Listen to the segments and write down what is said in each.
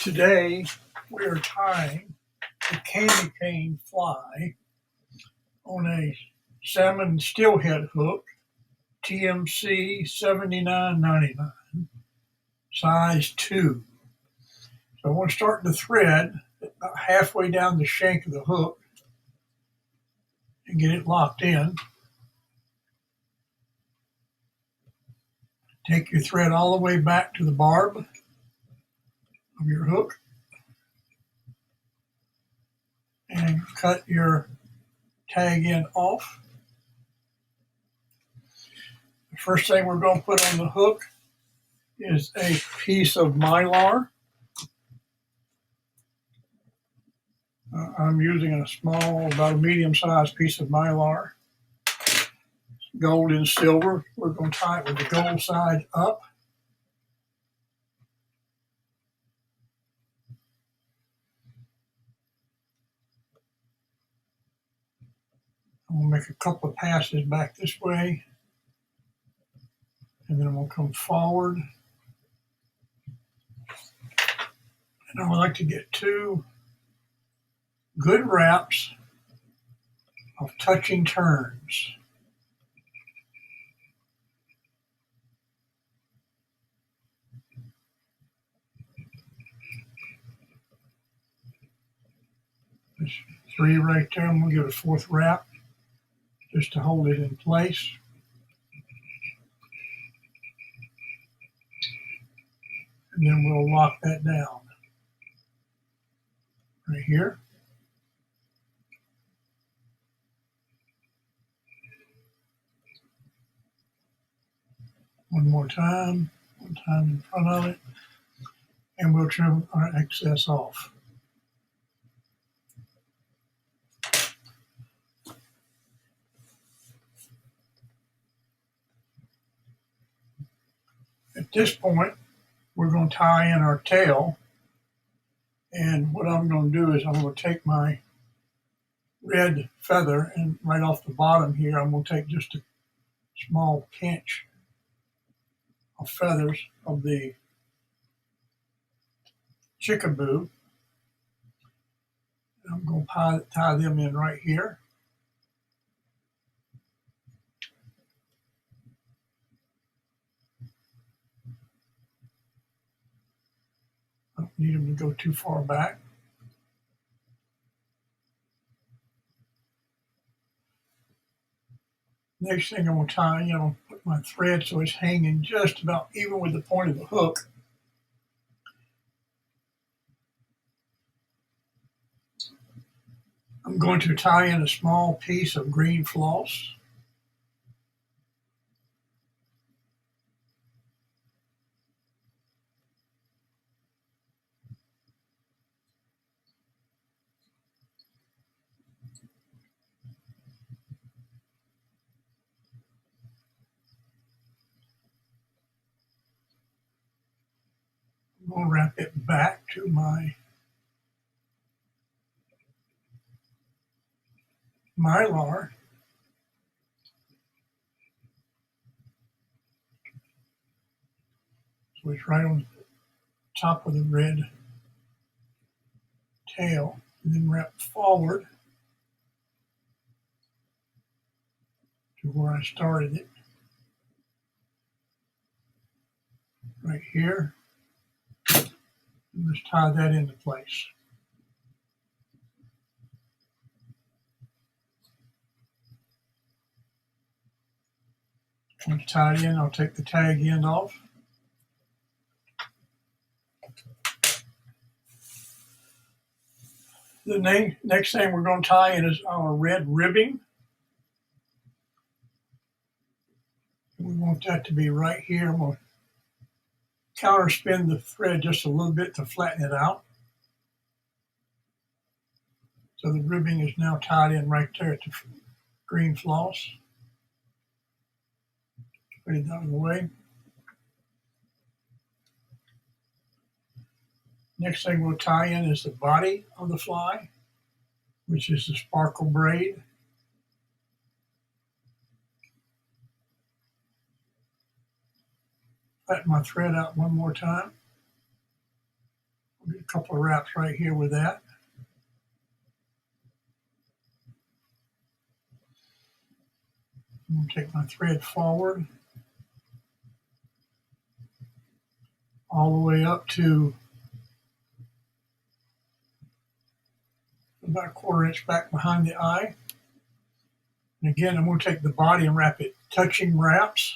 Today we are tying a candy cane fly on a salmon steelhead hook, TMC 79.99, size 2. So I want to start the thread about halfway down the shank of the hook and get it locked in. Take your thread all the way back to the barb of your hook and cut your tag end off. The first thing we're going to put on the hook is a piece of mylar. I'm using a small, about a medium-sized piece of mylar. Gold and silver. We're going to tie it with the gold side up. I'm going to make a couple of passes back this way. And then I'm going to come forward. And I would like to get 2 good wraps of touching turns. There's 3 right there. I'm going to give a 4th wrap just to hold it in place. And then we'll lock that down right here. One time in front of it, and we'll trim our excess off. At this point, we're going to tie in our tail, and what I'm going to do is I'm going to take my red feather, and right off the bottom here, I'm going to take just a small pinch of feathers of the chickaboo. I'm going to tie them in right here. I don't need them to go too far back. Next thing I'm going to tie, I'm going to put my thread so it's hanging just about even with the point of the hook. I'm going to tie in a small piece of green floss. I'm going to wrap it back to my mylar. So it's right on the top of the red tail, and then wrap forward to where I started it, right here. And let's tie that into place. Once tied in, I'll take the tag end off. The next thing we're going to tie in is our red ribbing. We want that to be right here. I'm going to counter spin the thread just a little bit to flatten it out. So the ribbing is now tied in right there at the green floss. Put it out of the way. Next thing we'll tie in is the body of the fly, which is the sparkle braid. Flatten my thread out one more time. Get a couple of wraps right here with that. I'm going to take my thread forward all the way up to about a quarter inch back behind the eye. And again, I'm going to take the body and wrap it touching wraps.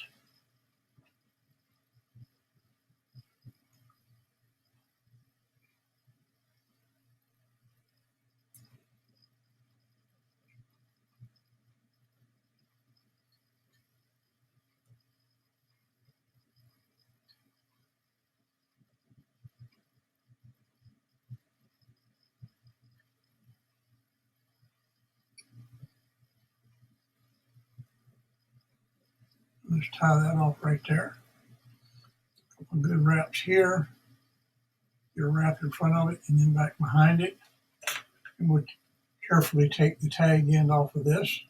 Let's tie that off right there. A couple good wraps here. Get a wrap in front of it and then back behind it. And we'll carefully take the tag end off of this.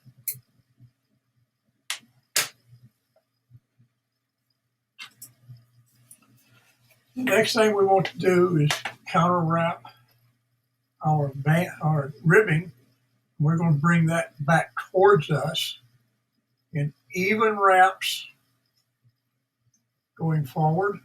The next thing we want to do is counter wrap our ribbing. We're going to bring that back towards us in even wraps going forward.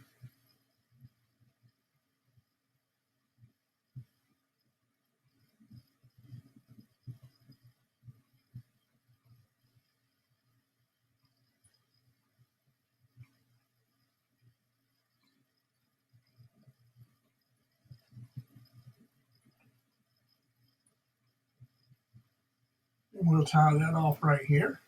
And we'll tie that off right here.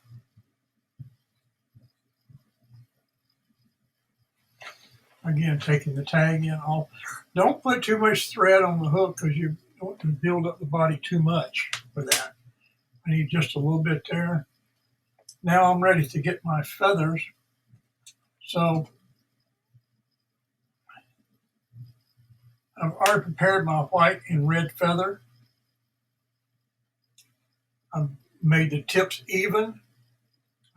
Again, taking the tag end off. Don't put too much thread on the hook because you don't want to build up the body too much for that. I need just a little bit there. Now I'm ready to get my feathers. So I've already prepared my white and red feather. I've made the tips even.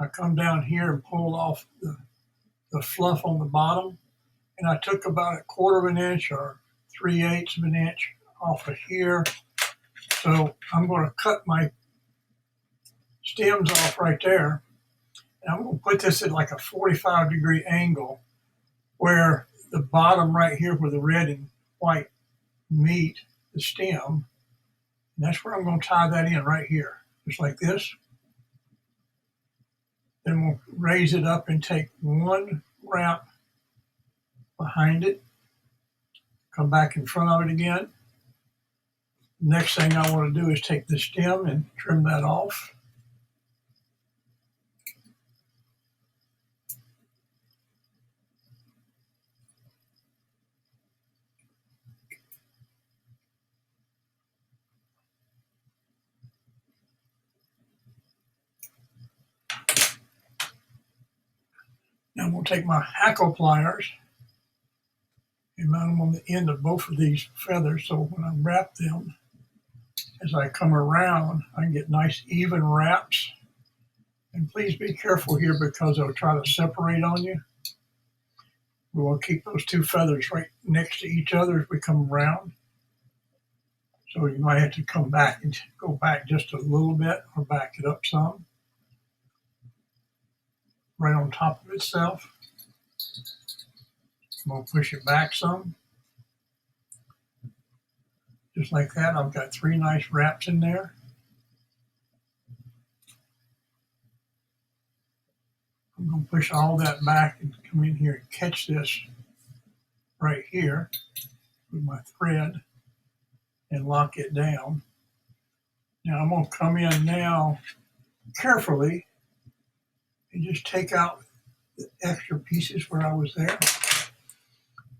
I come down here and pull off the fluff on the bottom. And I took about a quarter of an inch or 3/8 of an inch off of here. So I'm going to cut my stems off right there. And I'm going to put this at like a 45-degree angle where the bottom right here where the red and white meet the stem. And that's where I'm going to tie that in right here, just like this. Then we'll raise it up and take one wrap behind it, come back in front of it again. Next thing I want to do is take the stem and trim that off. Now I'm going to take my hackle pliers and mount them on the end of both of these feathers so when I wrap them, as I come around, I can get nice even wraps. And please be careful here because they'll try to separate on you. We want to keep those two feathers right next to each other as we come around. So you might have to come back and go back just a little bit or back it up some. Right on top of itself. I'm going to push it back some. Just like that. I've got 3 nice wraps in there. I'm going to push all that back and come in here and catch this right here with my thread and lock it down. Now I'm going to come in now carefully and just take out the extra pieces where I was there.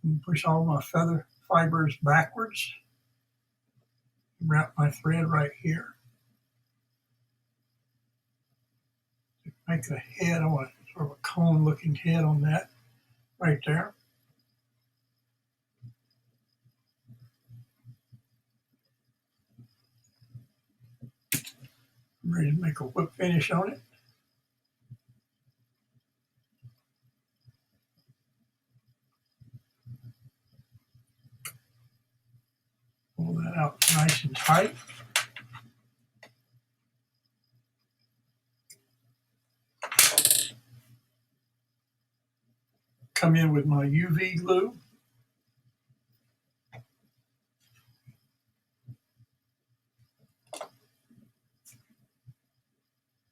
And push all my feather fibers backwards. Wrap my thread right here. Make a head, I want sort of a cone looking head on that right there. I'm ready to make a whip finish on it. that out nice and tight. Come in with my UV glue.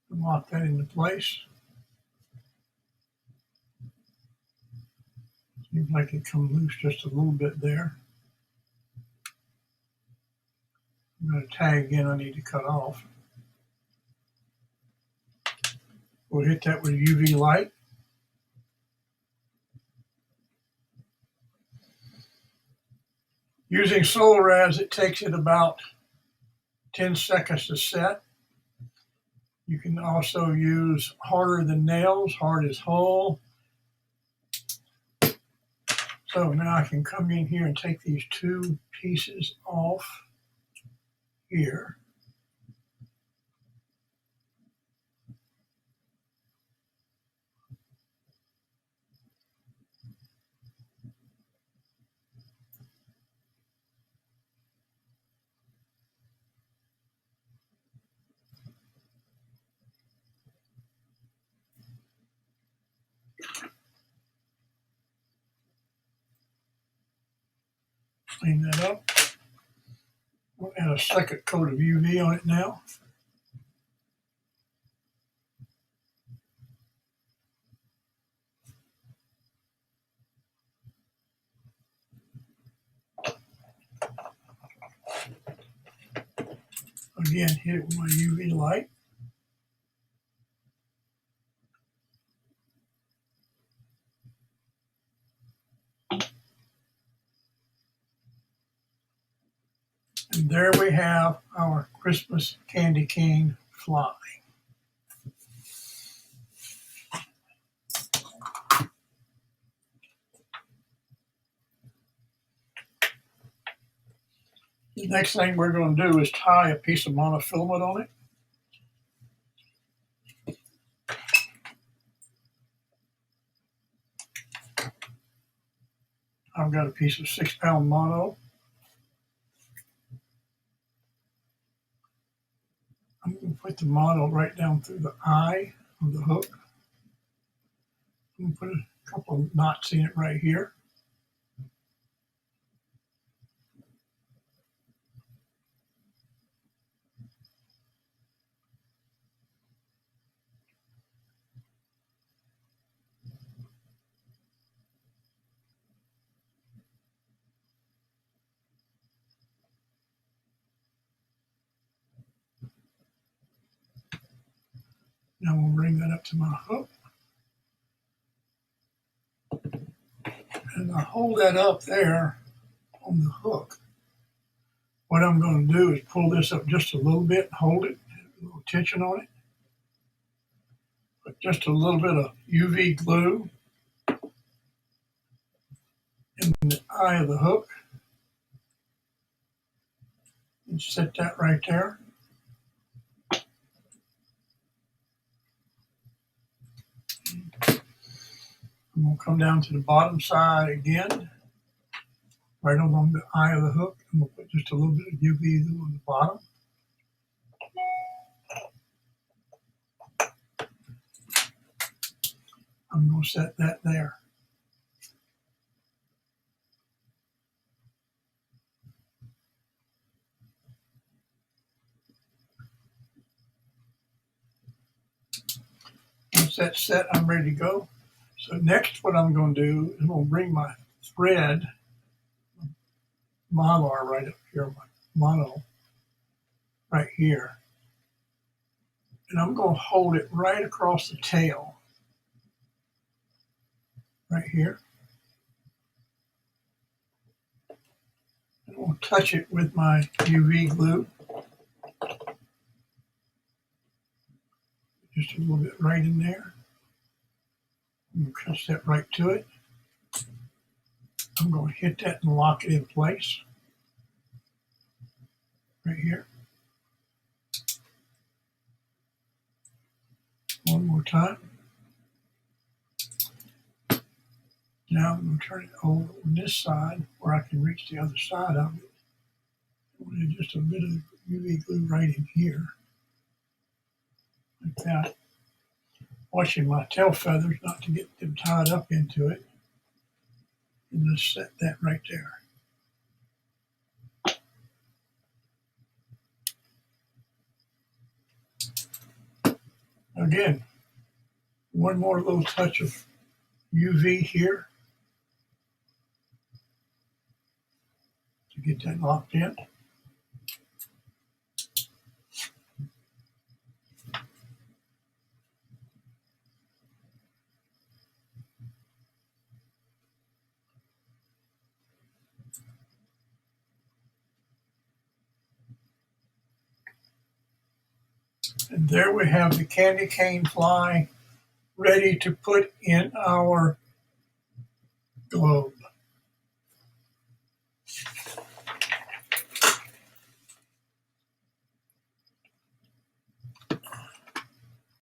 And lock that into place. Seems like it come loose just a little bit there. I'm going to tag again I need to cut off. We'll hit that with a UV light. Using Solaraz, it takes it about 10 seconds to set. You can also use harder than nails, hard as whole. So now I can come in here and take these two pieces off here. Clean that up. We'll add a second coat of UV on it now. Again, hit it with my UV light. And there we have our Christmas candy cane fly. The next thing we're going to do is tie a piece of monofilament on it. I've got a piece of 6-pound mono. I'm going to put the mono right down through the eye of the hook. I'm going to put a couple of knots in it right here. Now we'll bring that up to my hook. And I hold that up there on the hook. What I'm going to do is pull this up just a little bit, hold it, a little tension on it. Put just a little bit of UV glue in the eye of the hook. And set that right there. I'm going to come down to the bottom side again, right along the eye of the hook. I'm going to put just a little bit of UV glue on the bottom. I'm going to set that there. Once that's set, I'm ready to go. So next what I'm going to do is I'm going to bring my thread, mylar right up here, my mono right here. And I'm going to hold it right across the tail, right here. I'm going to touch it with my UV glue. Just a little bit right in there. I'm going to touch that right to it. I'm going to hit that and lock it in place. Right here. One more time. Now I'm going to turn it over on this side where I can reach the other side of it. Wanted just a bit of UV glue right in here, like that. Watching my tail feathers not to get them tied up into it. And just set that right there. Again, one more little touch of UV here to get that locked in. And there we have the candy cane fly ready to put in our globe.